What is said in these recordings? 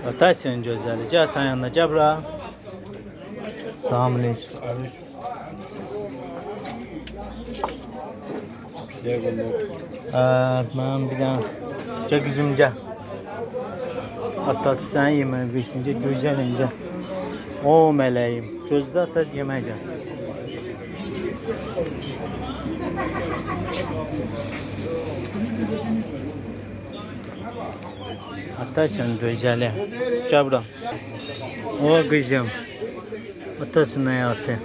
Ataysın gözəli. Gəl atan yanına, gəl bura. Salam aleyküm. Mən bir dənə. Gəl qızım, gəl. Atası sən yemək versin, gəl gözəlim, gəl. O mələyim. Gözdə ata yemək gəlsin. Ataysın gözəli. Gəl bura. O qızım. Atasının həyatı.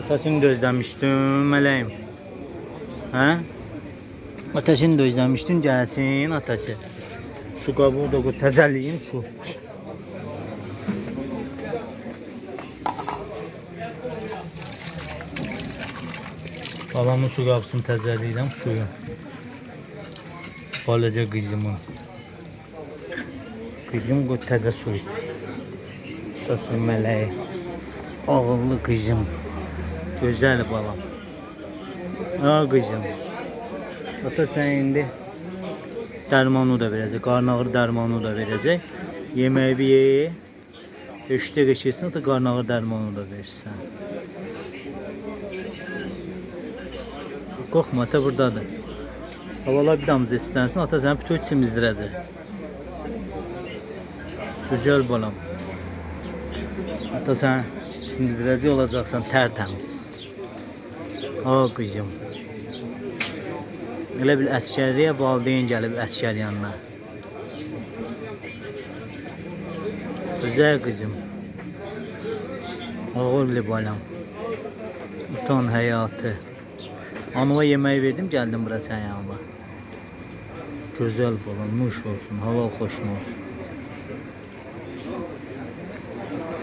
Atasını gözləmişdim, mələyim. Hə? Atasını gözləmişdim, gəlsin atası. Su qabı da təzəliyim su. Babamın su qabısını təzəliyirəm suyu. Balaca qızımın. Qızım təzə su içsin. Atasının mələyi. Ağıllı qızım. Gözəl balam. Ha qızım. Ata sən indi dərmanı da verəcək. Qarın ağrı dərmanı da verəcək. Yeməyi ye. 3 dəqiqə keçirsin, ata qarın ağrı dərmanı da versən. Qorxma, ata buradadır. Havalar bir damız istənsin, ata səni bütün çimizdirəcək. Gözəl balam. Ata sən çimizdirəcək olacaqsan tərtəmiz. Ha qızım. Elə bil əskərliyə valideyn gəlib əskər yanına. Gözəl qızım. Oğullu balam. Utan həyatı. Anıva yemək verdim, gəldim bura sən yanıma. Gözəl balam, nuş olsun, hava xoşun olsun.